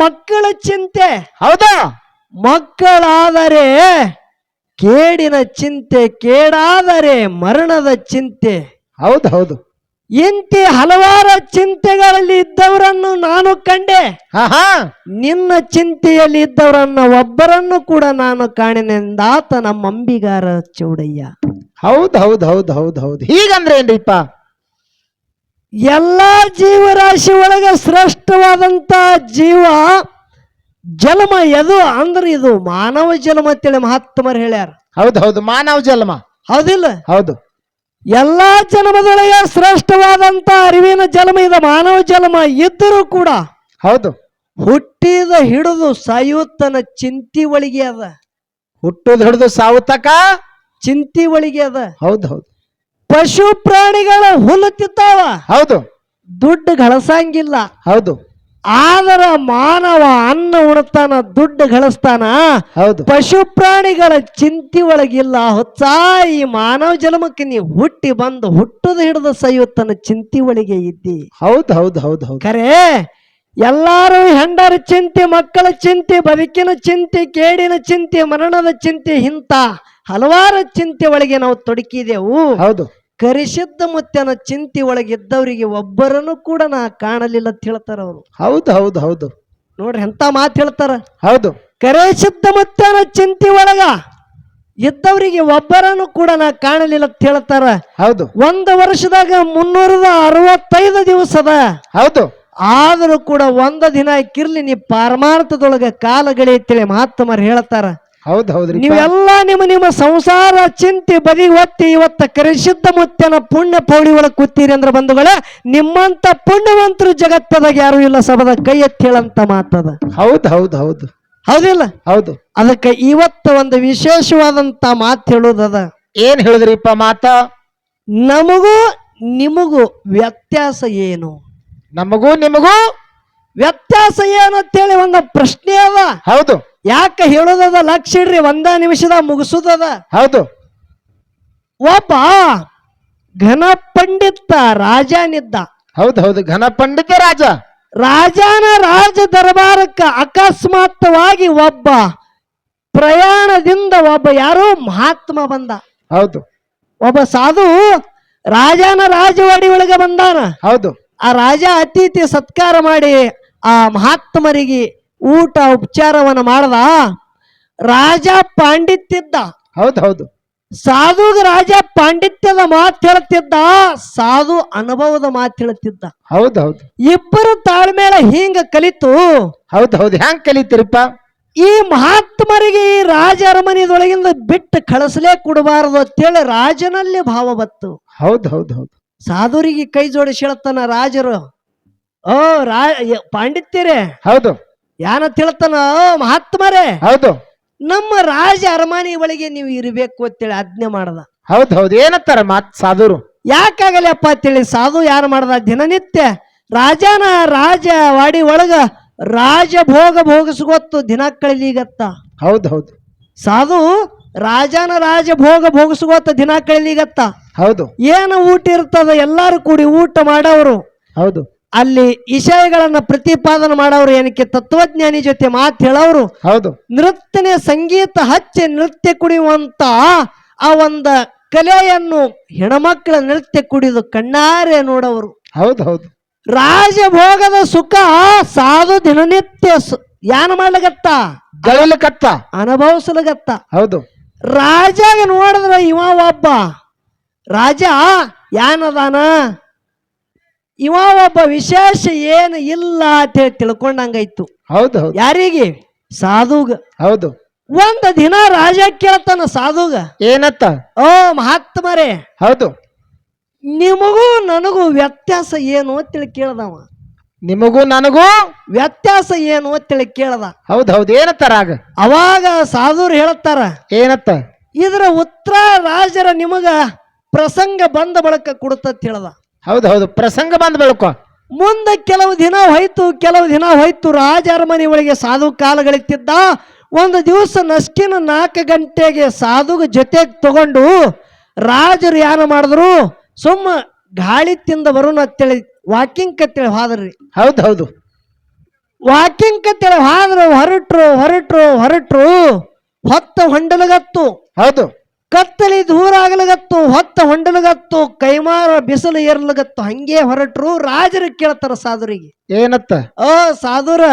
ಮಕ್ಕಳ ಚಿಂತೆ. ಹೌದಾ? ಮಕ್ಕಳಾದರೆ ಕೇಡಿನ ಚಿಂತೆ, ಕೇಡಾದರೆ ಮರಣದ ಚಿಂತೆ. ಹೌದು ಹೌದು. ಇಂತಿ ಹಲವಾರು ಚಿಂತೆಗಳಲ್ಲಿ ಇದ್ದವರನ್ನು ನಾನು ಕಂಡೆ. ನಿನ್ನ ಚಿಂತೆಯಲ್ಲಿ ಇದ್ದವರನ್ನ ಒಬ್ಬರನ್ನು ಕೂಡ ನಾನು ಕಾಣೆನೆಂದಾತ ನಮ್ಮ ಅಂಬಿಗಾರ ಚೌಡಯ್ಯ. ಹೌದು ಹೌದು ಹೌದು ಹೌದು ಹೌದು. ಹೀಗಂದ್ರೆ ಏನ್ರಿಪ್ಪ? ಎಲ್ಲಾ ಜೀವರಾಶಿ ಒಳಗ ಶ್ರೇಷ್ಠವಾದಂತ ಜೀವ ಜನ್ಮ ಎದು ಅಂದ್ರೆ ಇದು ಮಾನವ ಜನ್ಮ ಅಂತೇಳಿ ಮಹಾತ್ಮರು ಹೇಳ್ಯಾರ. ಹೌದು ಹೌದು, ಮಾನವ ಜನ್ಮ. ಹೌದಿಲ್ಲ? ಹೌದು. ಎಲ್ಲಾ ಜನ್ಮದೊಳಗೆ ಶ್ರೇಷ್ಠವಾದಂತ ಅರಿವಿನ ಜನ್ಮ ಇದು ಮಾನವ ಜನ್ಮ ಇದ್ದರೂ ಕೂಡ ಹೌದು, ಹುಟ್ಟಿದ ಹಿಡಿದು ಸಾಯುತ್ತನ ಚಿಂತಿ ಒಳಗೆ ಅದ. ಹುಟ್ಟುದು ಹಿಡಿದು ಸಾವುತಕ ಚಿಂತಿ ಒಳಗೆ ಅದ. ಹೌದು ಹೌದು. ಪಶು ಪ್ರಾಣಿಗಳ ಹುಲ್ಲು ತಿಂತಾವ. ಹೌದು. ದುಡ್ಡು ಗಳಿಸಂಗಿಲ್ಲ. ಹೌದು. ಆದರ ಮಾನವ ಅನ್ನ ಉಣ್ತಾನ, ದುಡ್ಡು ಗಳಿಸ್ತಾನ. ಹೌದು. ಪಶು ಪ್ರಾಣಿಗಳ ಚಿಂತಿ ಒಳಗಿಲ್ಲ. ಹೊಚ್ಚ ಈ ಮಾನವ ಜನ್ಮಕ್ಕೆ ನೀವು ಹುಟ್ಟಿ ಬಂದು ಹುಟ್ಟುದು ಹಿಡಿದು ಸಾಯುತ್ತನ ಚಿಂತಿ ಒಳಗೆ ಇದ್ದಿ. ಹೌದು ಹೌದು ಹೌದು ಹೌದು. ಖರೆ ಎಲ್ಲಾರು ಹೆಂಡರ ಚಿಂತೆ, ಮಕ್ಕಳ ಚಿಂತೆ, ಬದುಕಿನ ಚಿಂತೆ, ಕೇಡಿನ ಚಿಂತೆ, ಮರಣದ ಚಿಂತೆ, ಇಂಥ ಹಲವಾರು ಚಿಂತೆ ಒಳಗೆ ನಾವು ತೊಡಕಿದೆವು. ಹೌದು. ಕರಿಸಿದ್ದ ಮುತ್ತನ ಚಿಂತೆ ಒಳಗಿದ್ದವರಿಗೆ ಒಬ್ಬರನ್ನು ಕೂಡ ನಾ ಕಾಣಲಿಲ್ಲ ಅಂತ ಹೇಳ್ತಾರ ಅವರು. ಹೌದು ಹೌದು ಹೌದು. ನೋಡ್ರಿ ಎಂತ ಮಾತು ಹೇಳ್ತಾರ. ಹೌದು. ಕರಿಸಿದ್ದ ಮುತ್ತನ ಚಿಂತೆ ಒಳಗ ಇದ್ದವರಿಗೆ ಒಬ್ಬರನ್ನು ಕೂಡ ನಾ ಕಾಣಲಿಲ್ಲ ಅಂತ ಹೇಳ್ತಾರ. ಹೌದು. ಒಂದು ವರ್ಷದಾಗ 365 ದಿವಸದ. ಹೌದು. ಆದರೂ ಕೂಡ ಒಂದು ದಿನ ಕಿರ್ಲಿ ನೀ ಪಾರಮಾರ್ಥದೊಳಗ ಕಾಲಗಳೈತಿಳಿ ಮಹಾತ್ಮರು ಹೇಳ್ತಾರ. ಹೌದು ಹೌದ್ರಿ. ನೀವೆಲ್ಲ ನಿಮ್ಮ ಸಂಸಾರ ಚಿಂತೆ ಬದಿ ಒತ್ತಿ ಇವತ್ತ ಕರಿಸಿದ್ದ ಮುತ್ತನ ಪುಣ್ಯ ಪೌಳಿ ಒಳಗೆ ಕೂತೀರಿ ಅಂದ್ರೆ ಬಂಧುಗಳ, ನಿಮ್ಮಂತ ಪುಣ್ಯವಂತರು ಜಗತ್ತದಾಗ ಯಾರು ಇಲ್ಲ. ಸಬದ ಕೈ ಎತ್ತಿ ಹೇಳಂತ ಮಾತದ. ಹೌದು ಹೌದು ಹೌದು. ಹೌದಿಲ್ಲ? ಹೌದು. ಅದಕ್ಕೆ ಇವತ್ತ ಒಂದು ವಿಶೇಷವಾದಂತ ಮಾತು ಹೇಳೋದದ. ಏನ್ ಹೇಳಿದ್ರಿಪ್ಪ ಮಾತ? ನಮಗೂ ನಿಮಗೂ ವ್ಯತ್ಯಾಸ ಏನು? ನಮಗೂ ನಿಮಗೂ ವ್ಯತ್ಯಾಸ ಏನು ಅಂತೇಳಿ ಒಂದು ಪ್ರಶ್ನೆ ಅದ. ಹೌದು. ಯಾಕೆ ಹೇಳೋದದ ಲಕ್ಷ ಇಡ್ರಿ, 1 ನಿಮಿಷದ ಮುಗಿಸೋದದ. ಹೌದು. ಒಬ್ಬ ಘನ ಪಂಡಿತ ರಾಜನಿದ್ದ. ಹೌದು ಹೌದು. ಘನ ಪಂಡಿತ ರಾಜ. ರಾಜನ ರಾಜ ದರ್ಬಾರಕ್ಕ ಅಕಸ್ಮಾತ್ವಾಗಿ ಒಬ್ಬ ಪ್ರಯಾಣದಿಂದ ಒಬ್ಬ ಯಾರೋ ಮಹಾತ್ಮ ಬಂದ. ಹೌದು. ಒಬ್ಬ ಸಾಧು ರಾಜನ ರಾಜವಾಡಿ ಒಳಗೆ ಬಂದಾನ. ಹೌದು. ಆ ರಾಜ ಅತಿಥಿ ಸತ್ಕಾರ ಮಾಡಿ ಆ ಮಹಾತ್ಮರಿಗೆ ಊಟ ಉಪಚಾರವನ್ನ ಮಾಡದ. ರಾಜ ಪಾಂಡಿತ್ಯದ್ದ. ಹೌದು ಹೌದು. ಸಾಧುಗ ರಾಜ ಪಾಂಡಿತ್ಯದ ಮಾತು ಹೇಳ್ತಿದ್ದ, ಸಾಧು ಅನುಭವದ ಮಾತು ಹೇಳ್ತಿದ್ದ. ಹೌದು ಹೌದು. ಇಬ್ಬರು ತಾಳ್ಮೇಲೆ ಹಿಂಗ ಕಲಿತು. ಹೌದು ಹೌದು. ಹೆಂಗ್ ಕಲಿತೀರಿಪ್ಪ? ಈ ಮಹಾತ್ಮರಿಗೆ ಈ ರಾಜ ಅರಮನೆದೊಳಗಿಂದ ಬಿಟ್ಟು ಕಳಿಸಲೇ ಕೊಡಬಾರದು ಅಂತೇಳಿ ರಾಜನಲ್ಲಿ ಭಾವ ಬತ್ತು. ಹೌದು ಹೌದು ಹೌದು. ಸಾಧುರಿಗೆ ಕೈ ಜೋಡಿಸಿ ಹೇಳ್ತಾನ ರಾಜರು, ಓ ಪಾಂಡಿತ್ಯರೇ. ಹೌದು. ಯಾನಂತ ಹೇಳ್ತಾನ, ಮಹಾತ್ಮರೇ. ಹೌದು. ನಮ್ಮ ರಾಜ ಅರಮನೆ ಒಳಗೆ ನೀವು ಇರಬೇಕು ಅಂತೇಳಿ ಆಜ್ಞೆ ಮಾಡದ. ಹೌದು ಹೌದು. ಏನಂತಾರ ಮಾತ್ ಸಾಧುರು? ಯಾಕಾಗಲ್ಲಪ್ಪ ಅಂತೇಳಿ ಸಾಧು ಯಾರು ಮಾಡದ, ದಿನನಿತ್ಯ ರಾಜನ ರಾಜವಾಡಿ ಒಳಗ ರಾಜ ಭೋಗ ಭೋಗಿಸ್ಗೊತ್ತು ದಿನ ಕಳಿಲಿಗತ್ತ. ಹೌದು ಹೌದು. ಸಾಧು ರಾಜನ ರಾಜ ಭೋಗ ಭೋಗಿಸ್ಗೊತ್ತ ದಿನ ಕಳಿಲಿಗತ್ತ. ಹೌದು. ಏನು ಊಟ ಇರ್ತದ ಎಲ್ಲಾರು ಕೂಡಿ ಊಟ ಮಾಡವರು. ಹೌದು. ಅಲ್ಲಿ ವಿಷಯಗಳನ್ನ ಪ್ರತಿಪಾದನೆ ಮಾಡವ್ರು, ಏನಕ್ಕೆ ತತ್ವಜ್ಞಾನಿ ಜೊತೆ ಮಾತು ಹೇಳೋರು. ಹೌದು. ನೃತ್ಯನೇ ಸಂಗೀತ ಹಚ್ಚಿ ನೃತ್ಯ ಕುಡಿಯುವಂತ ಆ ಒಂದ ಕಲೆಯನ್ನು ಹೆಣ್ಮಕ್ಳ ನೃತ್ಯ ಕುಡಿದು ಕಣ್ಣಾರೆ ನೋಡವರು. ಹೌದು ಹೌದು. ರಾಜಭೋಗದ ಸುಖ ಸಾಧು ದಿನನಿತ್ಯ ಯಾನ ಮಾಡ್ಲಗತ್ತ, ಗಳಿಲಕತ್ತ, ಅನುಭವಿಸ್ಲಗತ್ತ. ಹೌದು. ರಾಜಾಗ ನೋಡಿದ್ರ ಇವ ಒಬ್ಬ ರಾಜ ಯಾನದಾನ, ಇವ ಒಬ್ಬ ವಿಶೇಷ ಏನು ಇಲ್ಲ ಅಂತ ಹೇಳಿ ತಿಳ್ಕೊಂಡಂಗಾಯ್ತು. ಹೌದು ಹೌದು. ಯಾರಿಗೆ? ಸಾಧುಗ. ಹೌದು. ಒಂದ ದಿನ ರಾಜ ಕೇಳ್ತಾನ ಸಾಧುಗ, ಏನತ್ತ? ಓ ಮಹಾತ್ಮರೇ. ಹೌದು. ನಿಮಗೂ ನನಗೂ ವ್ಯತ್ಯಾಸ ಏನು ಅಂತೇಳಿ ಕೇಳ್ದವ. ನಿಮಗೂ ನನಗೂ ವ್ಯತ್ಯಾಸ ಏನು ಅಂತೇಳಿ ಕೇಳ್ದ. ಹೌದು ಹೌದು. ಏನತ್ತಾರ ಆಗ? ಅವಾಗ ಸಾಧುರು ಹೇಳ್ತಾರ, ಏನತ್ತ? ಇದರ ಉತ್ತರ ರಾಜರ ನಿಮಗ ಪ್ರಸಂಗ ಬಂದ ಬಳಕ ಕೊಡುತ್ತ ಹೇಳ್ದ. ಹೌದು ಹೌದು. ಪ್ರಸಂಗ ಬಂದ ಬೆಳಕು. ಮುಂದೆ ಕೆಲವು ದಿನ ಹೋಯ್ತು. ರಾಜ ಅರಮನೆ ಒಳಗೆ ಸಾಧು ಕಾಲಗಳಿತ್ತಿದ್ದ. ಒಂದು ದಿವಸ ನಸ್ಕಿನ 4 ಗಂಟೆಗೆ ಸಾಧುಗ ಜೊತೆಗೆ ತಗೊಂಡು ರಾಜರು ಯಾರು ಮಾಡಿದ್ರು, ಸುಮ್ಮ ಗಾಳಿ ತಿಂದ ಬರೋಣ ಅಂತೇಳಿ ವಾಕಿಂಗ್ ಕತ್ತೇಳಿ ಹೋದ್ರಿ. ಹೌದು ಹೌದು. ವಾಕಿಂಗ್ ಕತ್ತೇಳಿ ಹಾದ್ರು ಹೊರಟ್ರು ಹೊತ್ತ ಹೊಂಡಲಗತ್ತು ಹೌದು ಕತ್ತಲಿ ದೂರ ಆಗ್ಲಗತ್ತು ಹೊತ್ತ ಹೊಂಡಲಗತ್ತು ಕೈಮಾರ ಬಿಸಿಲು ಏರ್ಲಗತ್ತು ಹಂಗೆ ಹೊರಟ್ರು ರಾಜರು ಕೇಳ್ತಾರ ಸಾಧುರಿಗೆ ಏನತ್ತ ಸಾಧುರ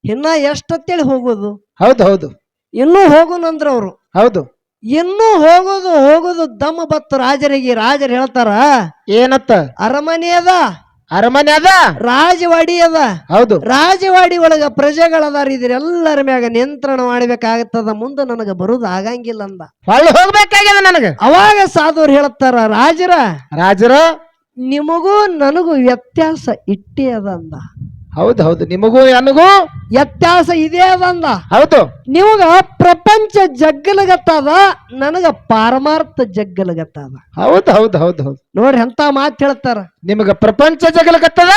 ಇನ್ನ ಎಷ್ಟತ್ತೇಳಿ ಹೋಗೋದು ಹೌದು ಹೌದು ಇನ್ನೂ ಹೋಗುನಂದ್ರ ಅವ್ರು ಹೌದು ಇನ್ನೂ ಹೋಗೋದು ದಮ್ಮ ಬತ್ತು ರಾಜರು ಹೇಳ್ತಾರ ಏನತ್ತ ಅರಮನೆ ಅದ ಅರಮನೆ ಅದ ರಾಜವಾಡಿ ಅದ ಹೌದು ರಾಜವಾಡಿ ಒಳಗ ಪ್ರಜೆಗಳದಾರ ಇದ್ರೆಲ್ಲರ ಮ್ಯಾಗ ನಿಯಂತ್ರಣ ಮಾಡ್ಬೇಕಾಗತ್ತದ ಮುಂದೆ ನನಗ ಬರುದು ಆಗಂಗಿಲ್ಲ ಅಂದ ಹೊಳ್ಳಿ ಹೋಗ್ಬೇಕಾಗ್ಯದ ನನಗ ಅವಾಗ ಸಾಧುರು ಹೇಳ್ತಾರ ರಾಜರ ನಿಮಗೂ ನನಗೂ ವ್ಯತ್ಯಾಸ ಇಟ್ಟೇ ಅದ ಅಂದ ಹೌದು ಹೌದು ನಿಮಗೂ ನನಗೂ ವ್ಯತ್ಯಾಸ ಇದೇ ಅದಂದ ಹೌದು ನಿಮಗ ಪ್ರಪಂಚ ಜಗ್ಗಲಗತ್ತದ ನನಗ ಪಾರಮಾರ್ಥ ಜಗ್ಗಲಗತ್ತದ ಹೌದು ಹೌದು ಹೌದು ಹೌದು ನೋಡ್ರಿ ಎಂತ ಮಾತು ಹೇಳ್ತಾರ ನಿಮಗ ಪ್ರಪಂಚ ಜಗಲಕತ್ತದ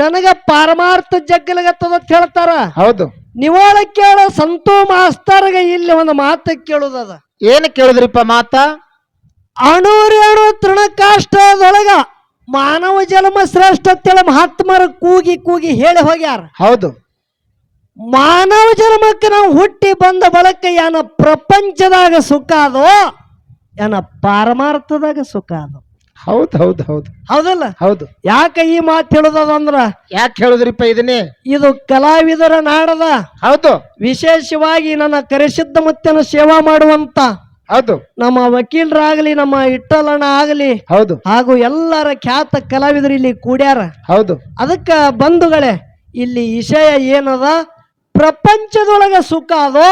ನನಗ ಪಾರಮಾರ್ಥ ಜಗ್ಗಲಗತ್ತದ ಅಂತ ಹೇಳ್ತಾರ ಹೌದು ನಿವಾಳ ಕೇಳ ಸಂತೋ ಮಾಸ್ತರ್ಗ ಇಲ್ಲಿ ಒಂದು ಮಾತು ಕೇಳುದದ ಏನ್ ಕೇಳುದ್ರಿಪ್ಪ ಮಾತ ಅಣು ತೃಣಕಾಷ್ಟದೊಳಗ ಮಾನವ ಜನ್ಮ ಶ್ರೇಷ್ಠ ಅಂತೇಳಿ ಮಹಾತ್ಮರ ಕೂಗಿ ಹೇಳಿ ಹೋಗ್ಯಾರ ಹೌದು ಮಾನವ ಜನ್ಮಕ್ಕೆ ನಾವು ಹುಟ್ಟಿ ಬಂದ ಬಳಕ ಏನ ಪ್ರಪಂಚದಾಗ ಸುಖ ಅದೋ ಏನ ಪಾರಮಾರ್ಥದಾಗ ಸುಖ ಅದೋ ಹೌದು ಹೌದು ಹೌದು ಹೌದಲ್ಲ ಹೌದು ಯಾಕೆ ಈ ಮಾತು ಹೇಳುದಂದ್ರ ಯಾಕೆ ಹೇಳುದ್ರಿಪ್ಪ ಇದನ್ನೇ ಇದು ಕಲಾವಿದರ ನಾಡದ ಹೌದು ವಿಶೇಷವಾಗಿ ನನ್ನ ಕರೆಸಿದ್ದ ಮುತ್ತನ ಸೇವಾ ಮಾಡುವಂತ ಹೌದು ನಮ್ಮ ವಕೀಲರಾಗಲಿ ನಮ್ಮ ಇಟ್ಟಲಣ್ಣ ಆಗಲಿ ಹೌದು ಹಾಗೂ ಎಲ್ಲರ ಖ್ಯಾತ ಕಲಾವಿದರು ಇಲ್ಲಿ ಕೂಡ್ಯಾರ ಹೌದು ಅದಕ್ಕ ಬಂಧುಗಳೇ ಇಲ್ಲಿ ವಿಷಯ ಏನದ ಪ್ರಪಂಚದೊಳಗೆ ಸುಖ ಅದೋ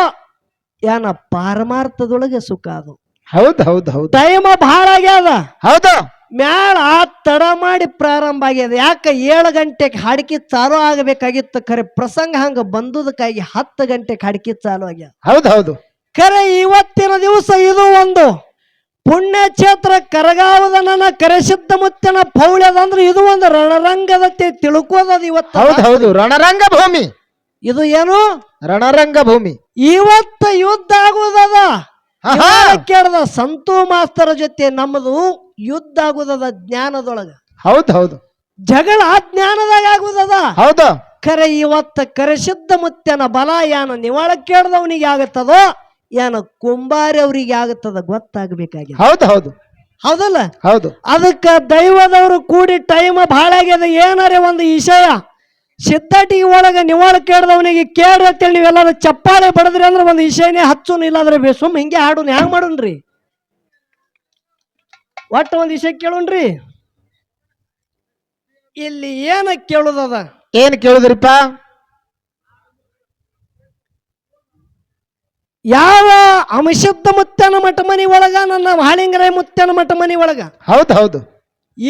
ಏನ ಪಾರಮಾರ್ಥದೊಳಗೆ ಸುಖ ಅದು ಹೌದು ಹೌದು ಹೌದು ಟೈಮ ಬಹಳ ಆಗ್ಯದ ಹೌದು ಮ್ಯಾಲ ತಡ ಮಾಡಿ ಪ್ರಾರಂಭ ಆಗ್ಯದ ಯಾಕೆ 7 ಗಂಟೆಗೆ ಹಾಡ್ಕಿ ಚಾಲು ಆಗಬೇಕಾಗಿತ್ತು ಖರೆ ಪ್ರಸಂಗ ಹಂಗ ಬಂದುದಕ್ಕಾಗಿ 10 ಗಂಟೆಗೆ ಹಾಡ್ಕಿ ಚಾಲು ಆಗ್ಯದ ಹೌದು ಹೌದು ಖರೆ ಇವತ್ತಿನ ದಿವಸ ಇದು ಒಂದು ಪುಣ್ಯಕ್ಷೇತ್ರ ಕರಗಾವದ ನನ್ನ ಕರೆಸಿದ್ದ ಮುತ್ತಿನ ಪೌಳ್ಯದಂದ್ರೆ ಇದು ಒಂದು ರಣರಂಗದತ್ತೆ ತಿಳ್ಕೋದದ ಇವತ್ತು ಹೌದು ಹೌದು ರಣರಂಗ ಭೂಮಿ ಇದು ಏನು ರಣರಂಗ ಭೂಮಿ ಇವತ್ತು ಯುದ್ಧ ಆಗುದದ ಕೇಳದ ಸಂತೂ ಮಾಸ್ತರ ಜೊತೆ ನಮ್ಮದು ಯುದ್ಧ ಆಗುದದ ಜ್ಞಾನದೊಳಗ ಹೌದು ಹೌದು ಜಗಳ ಜ್ಞಾನದಾಗ ಆಗುದದ ಹೌದು ಖರೆ ಇವತ್ತ ಕರೆಸಿದ್ದ ಮುತ್ತನ ಬಲ ಏನ ನಿವಾಳ ಕೇಳ್ದವನಿಗೆ ಆಗತ್ತದೋ ಏನ ಕುಂಬಾರಿ ಅವ್ರಿಗೆ ಆಗತ್ತದ ಗೊತ್ತಾಗಬೇಕಾಗಿದೆ ಹೌದು ಹೌದು ಹೌದಲ್ಲ ಹೌದು ಅದಕ್ಕ ದೈವದವರು ಕೂಡಿ ಟೈಮ್ ಬಹಳ ಆಗ್ಯದ ಏನಾರೇ ಒಂದು ವಿಷಯ ಸಿದ್ಧಾಟಿಗೆ ಒಳಗ ನಿವಾಳ ಕೇಳ್ದವನಿಗೆ ಕೇಳ್ರಿ ಅಂತೇಳಿ ನೀವೆಲ್ಲಾರು ಚಪ್ಪಾಳೆ ಬಡದ್ರಿ ಅಂದ್ರೆ ಒಂದು ವಿಷಯನೇ ಹಚ್ಚುನು ಇಲ್ಲಾಂದ್ರೆ ಸುಮ್ ಹಿಂಗೆ ಹಾಡುನ್ ಹ್ಯಾಂಗ ಮಾಡೋಣ್ರಿ ಒಟ್ಟು ಒಂದು ವಿಷಯ ಕೇಳೋಣ್ರಿ ಇಲ್ಲಿ ಏನ ಕೇಳುದದ ಏನ್ ಕೇಳುದ್ರಿಪ್ಪ ಯಾವ ಅಂಶದ ಮುತ್ತನ ಮಠ ಮನಿ ಒಳಗ ನನ್ನ ಹಾಳಿಂಗರಾಯ ಮುತ್ತನ ಮಠ ಮನಿ ಒಳಗ ಹೌದು ಹೌದು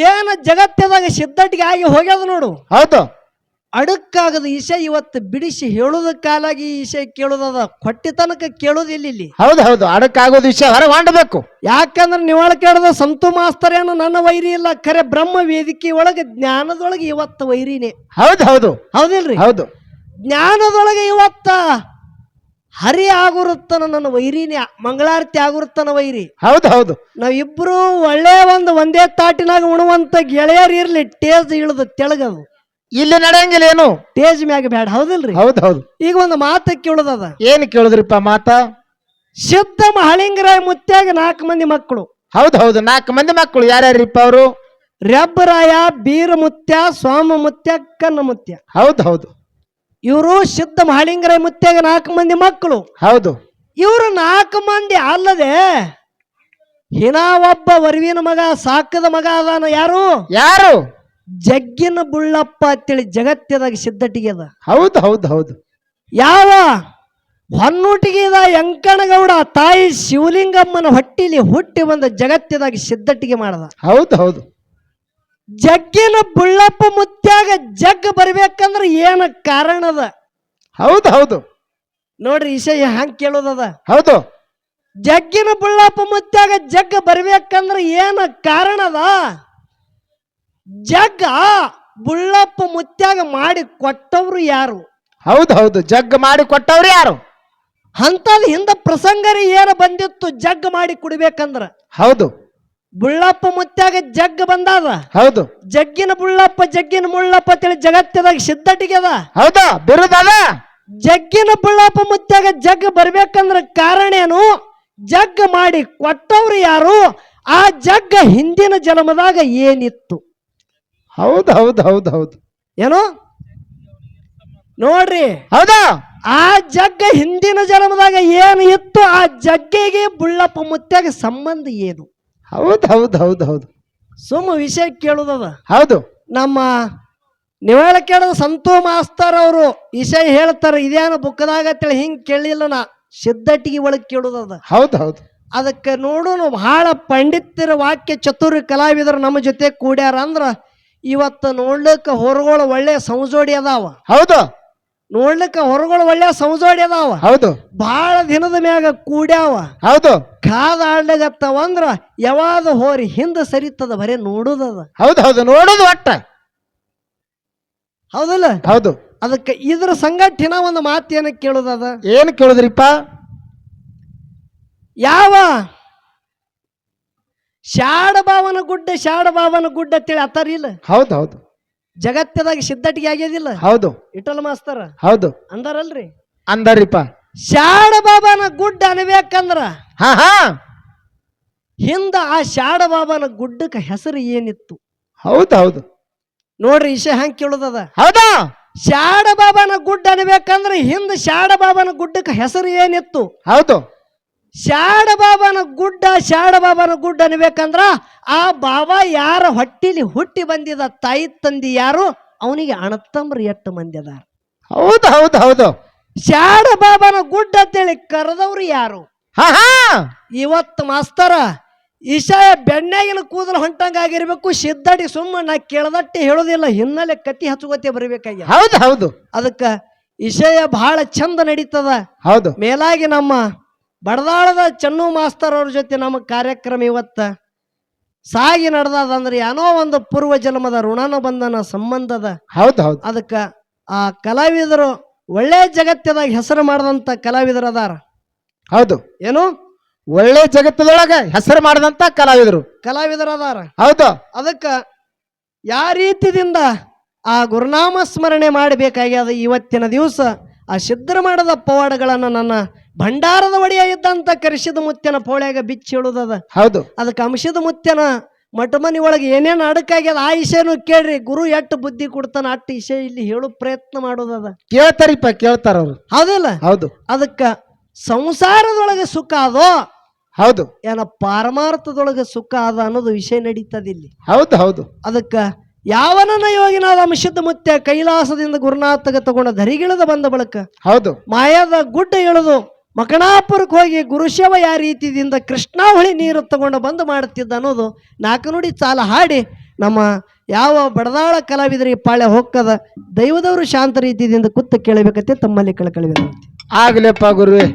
ಏನ ಜಗತ್ತದಾಗ ಸಿದ್ಧಟಿಗೆ ಆಗಿ ಹೋಗ್ಯದ ನೋಡು ಹೌದು ಅಡಕ್ಕಾಗದ ವಿಷಯ ಇವತ್ತು ಬಿಡಿಸಿ ಹೇಳುದ ಕಾಲಾಗಿ ಈ ವಿಷಯ ಕೇಳುದದ ಕೊಟ್ಟಿ ತನಕ ಕೇಳುದಿಲ್ಲ ಇಲ್ಲಿ ಹೌದು ಹೌದು ಅಡಕ್ಕಾಗೋದು ವಿಷಯ ಹೊರ ಮಾಡಬೇಕು ಯಾಕಂದ್ರೆ ನಿವಾಳ ಕೇಳದ ಸಂತು ಮಾಸ್ತರ್ ಏನು ನನ್ನ ವೈರಿ ಇಲ್ಲ ಖರೆ ಬ್ರಹ್ಮ ವೇದಿಕೆ ಒಳಗೆ ಜ್ಞಾನದೊಳಗೆ ಇವತ್ತು ವೈರಿನೇ ಹೌದು ಹೌದು ಹೌದಿಲ್ರಿ ಹೌದು ಜ್ಞಾನದೊಳಗೆ ಇವತ್ತ ಹರಿ ಆಗುರುತ್ತನ ನನ್ನ ವೈರಿನೇ ಮಂಗಳಾರತಿ ಆಗುರುತ್ತನ ವೈರಿ ಹೌದು ಹೌದು ನಾವಿಬ್ರು ಒಳ್ಳೆ ಒಂದೇ ತಾಟಿನಾಗ ಉಣುವಂತ ಗೆಳೆಯರ್ ಇರ್ಲಿ ಟೇಜ್ ಇಳಿದು ತೆಳಗದು ಇಲ್ಲಿ ನಡೆಯಂಗಿಲ್ಲ ಏನು ಟೇಜ್ ಮ್ಯಾಗ ಬ್ಯಾಡ ಹೌದಿಲ್ರಿ ಹೌದು ಹೌದು ಈಗ ಒಂದು ಮಾತ ಕೇಳುದದ ಏನ್ ಕೇಳುದ್ರಿಪ್ಪ ಮಾತ ಸಿದ್ಧ ಮಹಳಿಂಗರಾಯ ಮುತ್ಯಾಗ 4 ಮಂದಿ ಮಕ್ಕಳು ಹೌದು ಹೌದು 4 ಮಂದಿ ಮಕ್ಕಳು ಯಾರ್ಯಾರಿಪ್ಪ ಅವರು ರೆಬ್ಬರಾಯ ಬೀರ ಮುತ್ಯ ಸ್ವಾಮ ಮುತ್ಯ ಕನ್ನ ಮುತ್ಯ ಹೌದು ಹೌದು ಇವರು ಸಿದ್ಧ ಮಹಳಿಂಗರಾಯ ಮುತ್ಯಾಗ 4 ಮಂದಿ ಮಕ್ಕಳು ಹೌದು ಇವರು 4 ಮಂದಿ ಅಲ್ಲದೆ ಹಿನಾ ಒಬ್ಬ ವರವಿನ ಮಗ ಸಾಕದ ಮಗ ಅದಾನ ಯಾರು ಯಾರು ಜಗ್ಗಿನ ಬುಳ್ಳಪ್ಪ ಅಂತೇಳಿ ಜಗತ್ತದಾಗ ಸಿದ್ಧಟಿಗೆ ಅದ ಹೌದು ಹೌದು ಹೌದು ಯಾವ ಹೊನ್ನೂಟಿಗೆದ ಯಂಕಣಗೌಡ ತಾಯಿ ಶಿವಲಿಂಗಮ್ಮನ ಹೊಟ್ಟಿಲಿ ಹುಟ್ಟಿ ಬಂದ ಜಗತ್ತದಾಗ ಸಿದ್ಧಟಿಗೆ ಮಾಡದ ಹೌದು ಹೌದು ಜಗ್ಗಿನ ಬುಳ್ಳಪ್ಪ ಮುತ್ಯಾಗ ಜಗ್ ಬರ್ಬೇಕಂದ್ರ ಏನ ಕಾರಣದ ಹೌದು ಹೌದು ನೋಡ್ರಿ ವಿಷಯ ಹ್ಯಾಂಗ ಕೇಳೋದದ ಹೌದು ಜಗ್ಗಿನ ಬುಳ್ಳಪ್ಪ ಮುತ್ಯಾಗ ಜಗ್ ಬರ್ಬೇಕಂದ್ರ ಏನ ಕಾರಣದ ಜಗ್ಗ ಬುಳ್ಳಪ್ಪ ಮುತ್ಯಾಗ ಮಾಡಿ ಕೊಟ್ಟವ್ರು ಯಾರು ಹೌದು ಹೌದು ಜಗ್ ಮಾಡಿ ಕೊಟ್ಟವ್ರು ಯಾರು ಅಂತದ್ ಹಿಂದ ಪ್ರಸಂಗರಿ ಏನ ಬಂದಿತ್ತು ಜಗ್ ಮಾಡಿ ಕುಡಿಬೇಕಂದ್ರ ಹೌದು ಬುಳ್ಳಪ್ಪ ಮುತ್ಯಾಗ ಜಗ್ ಬಂದಾದ. ಹೌದು ಜಗ್ಗಿನ ಬುಳ್ಳಪ್ಪ ಜಗ್ಗಿನ ಮುಳ್ಳಪ್ಪ ಅಂತೇಳಿ ಜಗತ್ತದಾಗ ಸಿದ್ಧಟಿಗೆ ಅದ. ಹೌದಾ ಬಿರುದದ. ಜಗ್ಗಿನ ಬುಳ್ಳಪ್ಪ ಮುತ್ಯಾಗ ಜಗ್ ಬರ್ಬೇಕಂದ್ರ ಕಾರಣ ಏನು? ಜಗ್ ಮಾಡಿ ಕೊಟ್ಟವ್ರು ಯಾರು? ಆ ಜಗ್ಗ ಹಿಂದಿನ ಜನ್ಮದಾಗ ಏನಿತ್ತು? ಹೌದು ಹೌದು ಹೌದು ಹೌದು ಏನು ನೋಡ್ರಿ, ಹೌದಾ ಆ ಜಗ್ಗ ಹಿಂದಿನ ಜನ್ಮದಾಗ ಏನು ಇತ್ತು? ಆ ಜಗ್ಗಿಗೆ ಬುಳ್ಳಪ್ಪ ಮುತ್ಯಾಗ ಸಂಬಂಧ ಏನು? ಹೌದು ಹೌದು ಹೌದು ಹೌದು ಸುಮ್ಮ ವಿಷಯ ಕೇಳುದದ. ಹೌದು ನಮ್ಮ ನಿವಾಳ ಕೇಳದ ಸಂತೋ ಮಾಸ್ತರ್ ಅವರು ವಿಷಯ ಹೇಳ್ತಾರ. ಇದೇನು ಬುಕ್ಕದಾಗ ಅಂತೇಳಿ ಹಿಂಗ್ ಕೇಳಿಲ್ಲ, ನಾ ಸಿದ್ಧಟಿಗೆ ಒಳಗೆ ಕೇಳುದದ. ಹೌದು ಹೌದು ಅದಕ್ಕೆ ನೋಡು, ಬಹಳ ಪಂಡಿತರ ವಾಕ್ಯ ಚತುರ ಕಲಾವಿದರು ನಮ್ಮ ಜೊತೆ ಕೂಡ್ಯಾರ ಅಂದ್ರ ಇವತ್ತು ನೋಡ್ಲಿಕ್ಕೆ ಹೊರಗಳು ಒಳ್ಳೆ ಸಂಜೋಡಿ ಅದಾವ. ಹೌದು ನೋಡ್ಲಿಕ್ಕೆ ಹೊರಗಳು ಒಳ್ಳೆ ಸಂಜೋಡಿ ಅದಾವ. ಹೌದು ಬಹಳ ದಿನದ ಮ್ಯಾಗ ಕೂಡ್ಯಾವ. ಹೌದು ಕಾದ ಆಡ್ಲಿಗತ್ತವ ಅಂದ್ರ ಯಾವಾಗ ಹೋರಿ ಹಿಂದ ಸರಿತದ, ಬರೇ ನೋಡುದದ. ಹೌದು ಹೌದು ನೋಡುದು ಒಟ್ಟ. ಹೌದಲ್ಲ? ಹೌದು ಅದಕ್ಕೆ ಇದ್ರ ಸಂಗಟ್ಟಿನ ಒಂದು ಮಾತು ಏನ ಕೇಳುದದ. ಏನ್ ಕೇಳುದ್ರಿಪ್ಪ? ಯಾವ ಶಾಡಬಾವನ ಗುಡ್ಡ ಅಂತೇಳಿ ಅತ್ತಾರಿಲ್ಲ? ಹೌದು ಹೌದು ಜಗತ್ತದಾಗ ಸಿದ್ಧಟಿಗೆ ಆಗ್ಯದಿಲ್ಲ? ಹೌದು ಇಟಲ್ ಮಾಸ್ತರ ಹೌದು ಅಂದಾರಲ್ರಿ. ಅಂದಾರಿಪ್ಪ. ಶಾಡಬಾಬನ ಗುಡ್ಡ ಅನ್ಬೇಕಂದ್ರ ಹಾ ಹಾ ಹಿಂದ ಆ ಶಾಡಬಾಬನ ಗುಡ್ಡಕ್ಕೆ ಹೆಸರು ಏನಿತ್ತು? ಹೌದು ಹೌದು ನೋಡ್ರಿ ವಿಷಯ ಹಂಗೆ ಕೇಳುದದ. ಹೌದಾ ಶಾಡಬಾಬನ ಗುಡ್ಡ ಅನ್ಬೇಕಂದ್ರ ಹಿಂದ ಶಾಡಬಾಬನ ಗುಡ್ಡಕ್ಕೆ ಹೆಸರು ಏನಿತ್ತು? ಹೌದು ಶಾಡಬಾಬನ ಗುಡ್ಡ ಅನ್ಬೇಕಂದ್ರ ಆ ಬಾಬಾ ಯಾರ ಹೊಟ್ಟಿಲಿ ಹುಟ್ಟಿ ಬಂದಿದ, ತಾಯಿ ತಂದಿ ಯಾರು, ಅವನಿಗೆ ಅಣತಂಬ್ರು ಎಷ್ಟು ಮಂದಿ ಅದಾರ? ಹೌದು ಹೌದು ಹೌದು ಶಾಡಬಾಬನ ಗುಡ್ಡ ಅಂತೇಳಿ ಕರೆದವ್ರು ಯಾರು? ಹಾ ಹಾ ಇವತ್ತು ಮಾಸ್ತರ ಈಶಾಯ ಬೆಣ್ಣೆಗಿನ ಕೂದಲು ಹೊಂಟಂಗಾಗಿರ್ಬೇಕು. ಸಿದ್ಧಟಿ ಸುಮ್ಮ ನಾ ಕೇಳದಟ್ಟೆ ಹೇಳೋದಿಲ್ಲ, ಹಿನ್ನೆಲೆ ಕತಿ ಹಚ್ಚುಗತ್ತೆ ಬರಬೇಕಾಗ್ಯ. ಹೌದು ಹೌದು ಅದಕ್ಕ ವಿಷಯ ಬಹಳ ಚಂದ ನಡೀತದ. ಹೌದು ಮೇಲಾಗಿ ನಮ್ಮ ಬಡದಾಳದ ಚನ್ನು ಮಾಸ್ತರ್ ಅವ್ರ ಜೊತೆ ನಮ್ಮ ಕಾರ್ಯಕ್ರಮ ಇವತ್ತ ಸಾಗಿ ನಡೆದಂದ್ರೆ ಏನೋ ಒಂದು ಪೂರ್ವ ಜನ್ಮದ ಋಣನ ಬಂಧನ ಸಂಬಂಧದ. ಹೌದು ಹೌದು ಅದಕ್ಕ ಆ ಕಲಾವಿದರು ಒಳ್ಳೆ ಜಗತ್ತದಾಗ ಹೆಸರು ಮಾಡದಂತ ಕಲಾವಿದರು ಅದಾರ. ಹೌದು ಏನು ಒಳ್ಳೆ ಜಗತ್ತದೊಳಗ ಹೆಸರು ಮಾಡದಂತ ಕಲಾವಿದರು ಅದಾರ. ಹೌದು ಅದಕ್ಕ ಯಾವ ರೀತಿಯಿಂದ ಆ ಗುರುನಾಮ ಸ್ಮರಣೆ ಮಾಡಬೇಕಾಗ್ಯದ. ಇವತ್ತಿನ ದಿವಸ ಆ ಸಿದ್ಧರ ಮಾಡದ ಪವಾಡಗಳನ್ನ ನನ್ನ ಭಂಡಾರದ ಒಡೆಯ ಇದ್ದಂತ ಕರಿಸಿದ ಮುತ್ಯನ ಪೋಳ್ಯಾಗ ಬಿಚ್ಚಿ ಹೇಳುದದ. ಹೌದು ಅದಕ್ಕೆ ಅಂಶದ ಮುತ್ಯನ ಮಠಮನಿ ಒಳಗೆ ಏನೇನು ಅಡಕಾಗ್ಯದ ಆ ವಿಷಯನು ಕೇಳ್ರಿ. ಗುರು ಎಷ್ಟು ಬುದ್ಧಿ ಕೊಡ್ತಾನ ಅಟ್ಟು ವಿಷಯ ಇಲ್ಲಿ ಹೇಳು ಪ್ರಯತ್ನ ಮಾಡೋದದ. ಕೇಳ್ತಾರಿಪ್ಪ, ಕೇಳ್ತಾರ ಅವ್ರು. ಹೌದಿಲ್ಲ? ಹೌದು ಅದಕ್ಕ ಸಂಸಾರದೊಳಗೆ ಸುಖ ಅದೋ, ಹೌದು ಏನ ಪಾರಮಾರ್ಥದೊಳಗೆ ಸುಖ ಅದ ಅನ್ನೋದು ವಿಷಯ ನಡೀತದಿಲ್ಲಿ. ಹೌದು ಹೌದು ಅದಕ್ಕ ಯಾವನನ್ನ ಯೋಗಿನಾದ ಅಂಶದ ಮುತ್ಯ ಕೈಲಾಸದಿಂದ ಗುರುನಾಥಗ ತಗೊಂಡ ಧರಿಗಿಳದ ಬಂದ ಬಳಕ ಹೌದು ಮಾಯದ ಗುಡ್ಡ ಇಳಿದು ಮಕಣಾಪುರಕ್ಕೆ ಹೋಗಿ ಗುರುಶವ ಯಾವ ರೀತಿಯಿಂದ ಕೃಷ್ಣಾವಳಿ ನೀರು ತಗೊಂಡು ಬಂದು ಮಾಡುತ್ತಿದ್ದ ಅನ್ನೋದು ನಾಲ್ಕು ನುಡಿ ಚಾಲ ಹಾಡಿ ನಮ್ಮ ಯಾವ ಬಡದಾಳ ಕಲಾವಿದರಿಗೆ ಪಾಳ್ಯ ಹೊಕ್ಕದ ದೈವದವರು ಶಾಂತ ರೀತಿಯಿಂದ ಕೂತು ಕೇಳಬೇಕಂತೆ ತಮ್ಮಲ್ಲಿ ಕಳಕಳಿ ವಿನಂತಿ. ಆಗ್ಲಪ್ಪ ಗುರುವೇ.